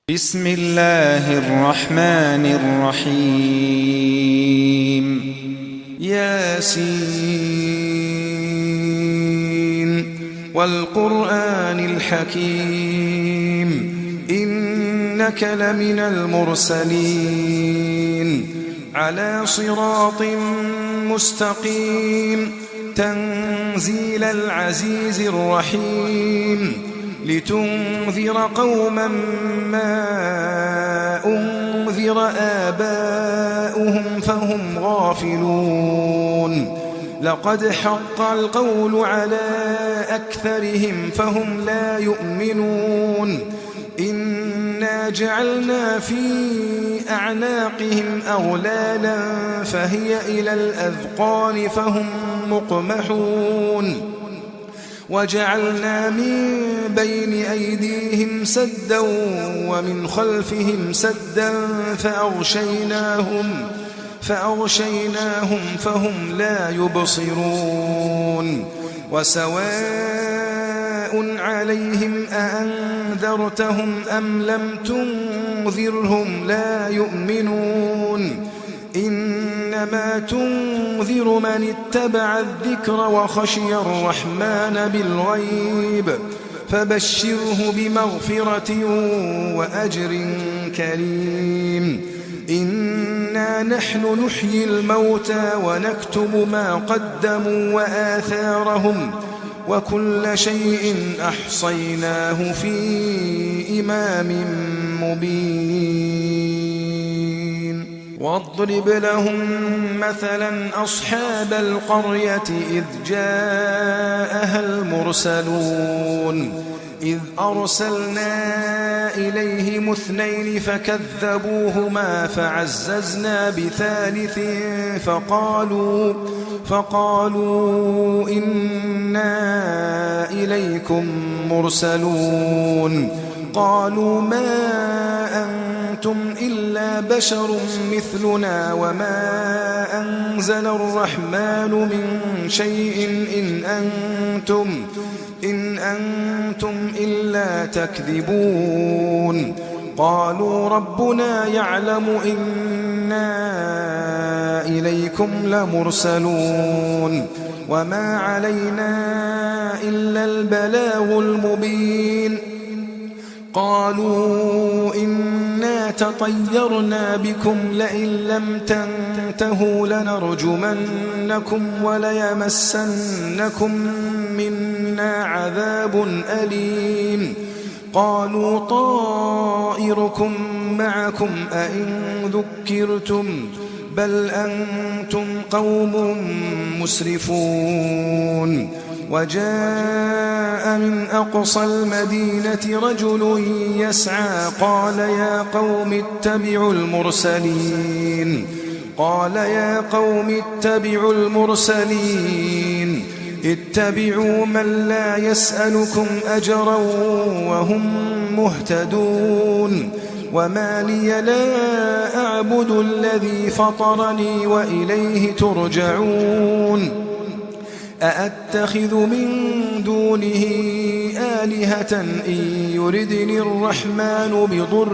بسم الله الرحمن الرحيم ياسين والقرآن الحكيم إنك لمن المرسلين على صراط مستقيم تنزيل العزيز الرحيم لتنذر قوما ما أنذر آباؤهم فهم غافلون لقد حق القول على أكثرهم فهم لا يؤمنون إنا جعلنا في أعناقهم أغلالا فهي إلى الأذقان فهم مقمحون وجعلنا من بين أيديهم سدا ومن خلفهم سدا فأغشيناهم فهم لا يبصرون وسواء عليهم أأنذرتهم أم لم تنذرهم لا يؤمنون إنما تنذر من اتبع الذكر وخشي الرحمن بالغيب فبشره بمغفرة وأجر كريم إنا نحن نحيي الموتى ونكتب ما قدموا وآثارهم وكل شيء أحصيناه في إمام مبين واضرب لهم مثلا أصحاب القرية إذ جاءها المرسلون إذ أرسلنا إليهم اثنين فكذبوهما فعززنا بثالث فقالوا إنا إليكم مرسلون قالوا ما أنتم إلا بشر مثلنا وما أنزل الرحمن من شيء إن أنتم إلا تكذبون قالوا ربنا يعلم إنا إليكم لمرسلون وما علينا إلا البلاغ المبين قالوا إنا تطيرنا بكم لئن لم تنتهوا لنرجمنكم وليمسنكم منا عذاب أليم قالوا طائركم معكم أئن ذكرتم بل أنتم قوم مسرفون وجاء من أقصى المدينة رجل يسعى قال يا قوم اتبعوا المرسلين اتبعوا من لا يسألكم أجرا وهم مهتدون وما لي لا أعبد الذي فطرني وإليه ترجعون أأتخذ من دونه آلهة إن يردني الرحمن بضر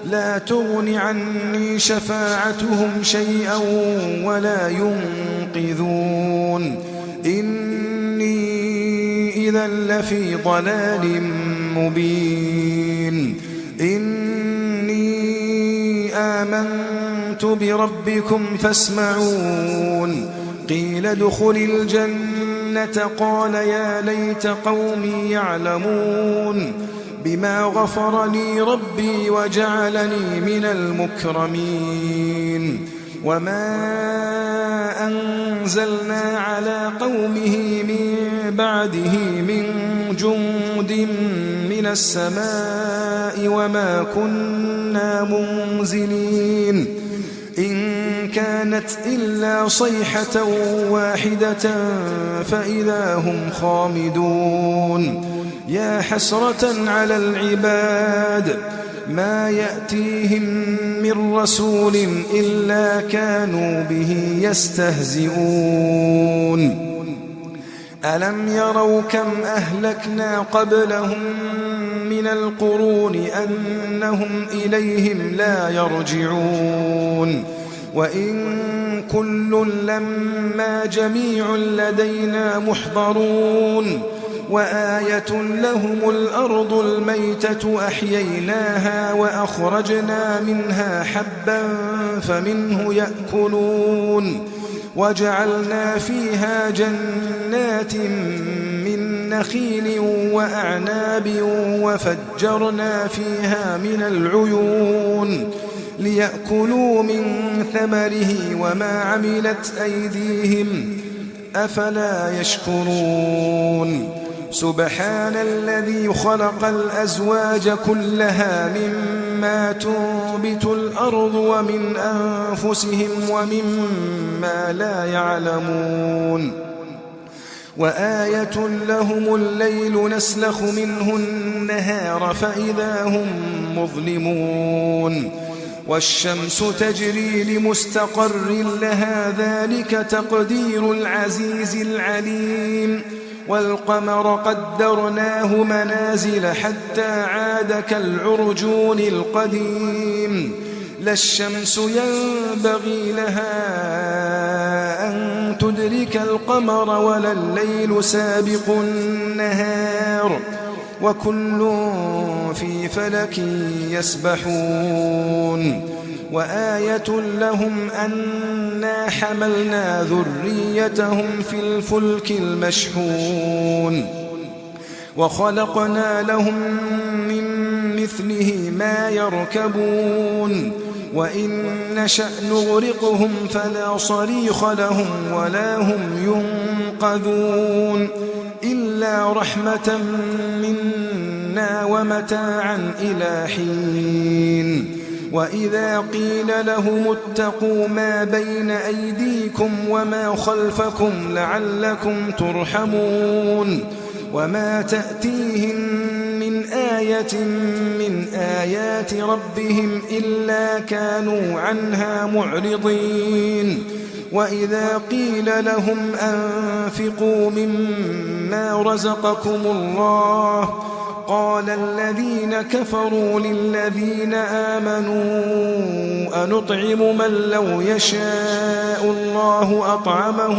لا تغن عني شفاعتهم شيئا ولا ينقذون إني إذا لفي ضلال مبين إني آمنت بربكم فاسمعون قيل ادخل الجنة قال يا ليت قومي يعلمون بما غفر لي ربي وجعلني من المكرمين وما أنزلنا على قومه من بعده من جند من السماء وما كنا منزلين إن كانت إلا صيحة واحدة فإذا هم خامدون يا حسرة على العباد ما يأتيهم من رسول إلا كانوا به يستهزئون ألم يروا كم أهلكنا قبلهم من القرون أنهم إليهم لا يرجعون وإن كل لما جميع لدينا محضرون وآية لهم الأرض الميتة أحييناها وأخرجنا منها حبا فمنه يأكلون وجعلنا فيها جنات من نخيل وأعناب وفجرنا فيها من العيون ليأكلوا من ثمره وما عملت أيديهم أفلا يشكرون سبحان الذي خلق الأزواج كلها مما تنبت الأرض ومن أنفسهم ومما لا يعلمون وآية لهم الليل نسلخ منه النهار فإذا هم مظلمون والشمس تجري لمستقر لها ذلك تقدير العزيز العليم والقمر قدرناه منازل حتى عاد كالعرجون القديم لا الشمس ينبغي لها أن تدرك القمر ولا الليل سابق النهار وكل في فلك يسبحون وآية لهم أنا حملنا ذريتهم في الفلك المشحون وخلقنا لهم من مثله ما يركبون وإن نشأ نغرقهم فلا صريخ لهم ولا هم ينقذون إلا رحمة منا ومتاعا إلى حين وإذا قيل لهم اتقوا ما بين أيديكم وما خلفكم لعلكم ترحمون وما تأتيهم من آية من آيات ربهم إلا كانوا عنها معرضين وإذا قيل لهم أنفقوا مما رزقكم الله قال الذين كفروا للذين آمنوا أنطعم من لو يشاء الله أطعمه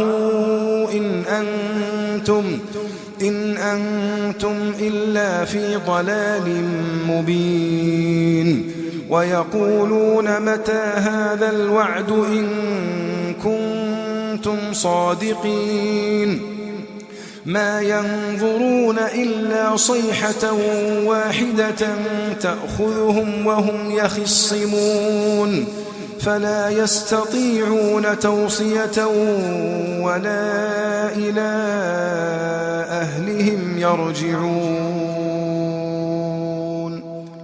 إن أنتم إلا في ضلال مبين ويقولون متى هذا الوعد إن كنتم صادقين ما ينظرون إلا صيحة واحدة تأخذهم وهم يخصمون فلا يستطيعون توصية ولا إلى أهلهم يرجعون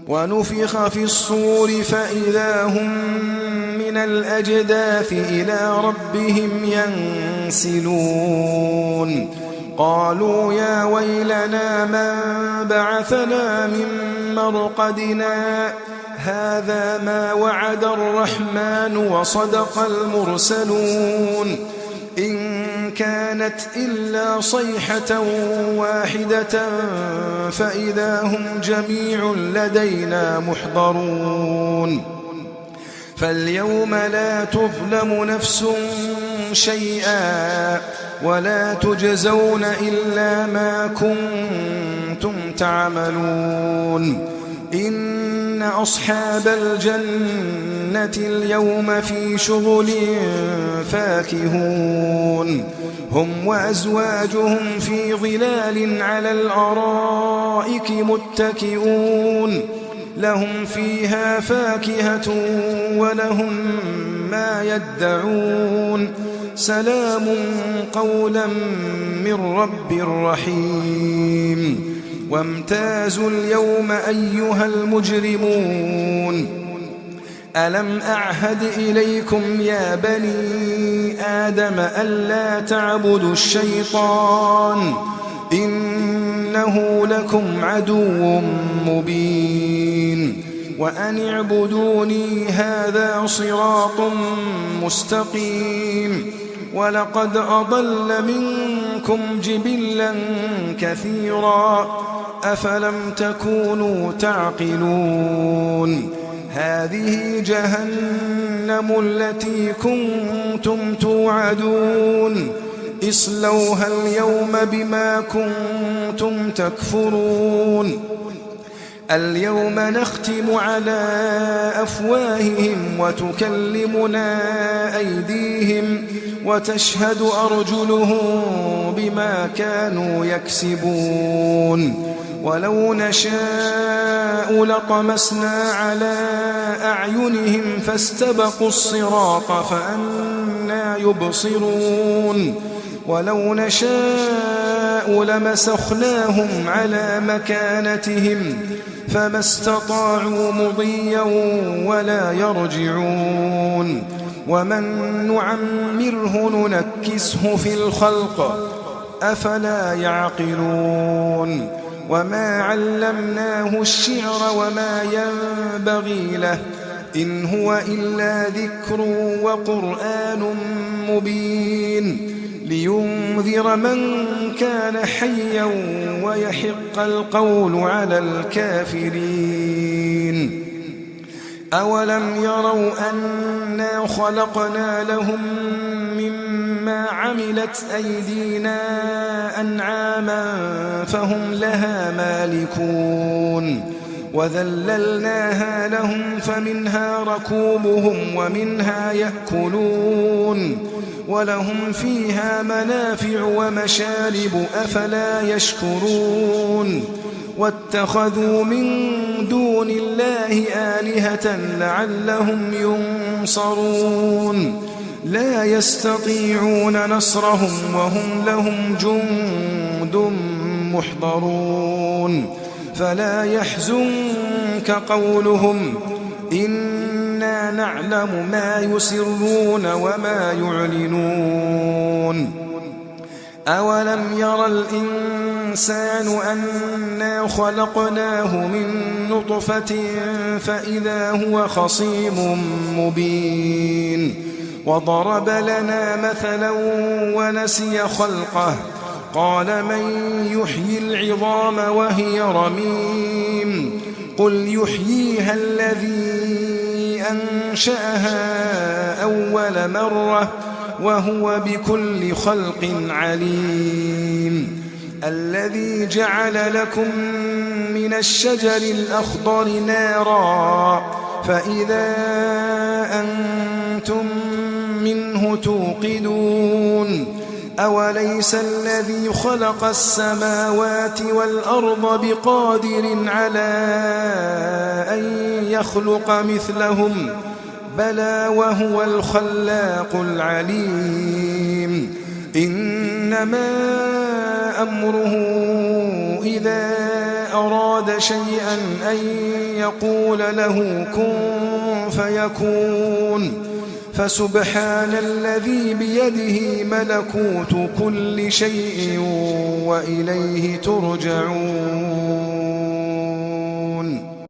ونفخ في الصور فإذا هم من الأجداث إلى ربهم ينسلون قالوا يا ويلنا من بعثنا من مرقدنا هذا ما وعد الرحمن وصدق المرسلون إن كانت إلا صيحة واحدة فإذا هم جميع لدينا محضرون فاليوم لا تظلم نفس شيئا ولا تجزون إلا ما كنتم تعملون إن أصحاب الجنة اليوم في شغل فاكهون هم وأزواجهم في ظلال على الأرائك متكئون لهم فيها فاكهة ولهم ما يدعون سلام قولا من رب رحيم وامتازوا اليوم أيها المجرمون ألم أعهد إليكم يا بني آدم ألا تعبدوا الشيطان إنه لكم عدو مبين وأن اعبدوني هذا صراط مستقيم ولقد أضل منكم جبلا كثيرا أفلم تكونوا تعقلون هذه جهنم التي كنتم توعدون اصلوها اليوم بما كنتم تكفرون اليوم نختم على أفواههم وتكلمنا أيديهم وتشهد أرجلهم بما كانوا يكسبون ولو نشاء لطمسنا على أعينهم فاستبقوا الصراط فأنى يبصرون ولو نشاء لمسخناهم على مكانتهم فما استطاعوا مضيا ولا يرجعون ومن نعمره ننكسه في الخلق أفلا يعقلون وما علمناه الشعر وما ينبغي له إن هو إلا ذكر وقرآن مبين لينذر من كان حيا ويحق القول على الكافرين أولم يروا أنا خلقنا لهم مما عملت أيدينا أنعاما فهم لها مالكون وذللناها لهم فمنها ركوبهم ومنها يأكلون ولهم فيها منافع ومشارب أفلا يشكرون واتخذوا من دون الله آلهة لعلهم ينصرون لا يستطيعون نصرهم وهم لهم جند محضرون فلا يحزنك قولهم إنا نعلم ما يسرون وما يعلنون أولم يرى الإنسان أنا خلقناه من نطفة فإذا هو خصيم مبين وضرب لنا مثلا ونسي خلقه قال من يحيي العظام وهي رميم قل يحييها الذي أنشأها أول مرة وهو بكل خلق عليم الذي جعل لكم من الشجر الأخضر نارا فإذا أنتم منه توقدون أوليس الذي خلق السماوات والأرض بقادر على أن يخلق مثلهم بلى وهو الخلاق العليم إنما أمره إذا أراد شيئا أن يقول له كن فيكون فسبحان الذي بيده ملكوت كل شيء وإليه ترجعون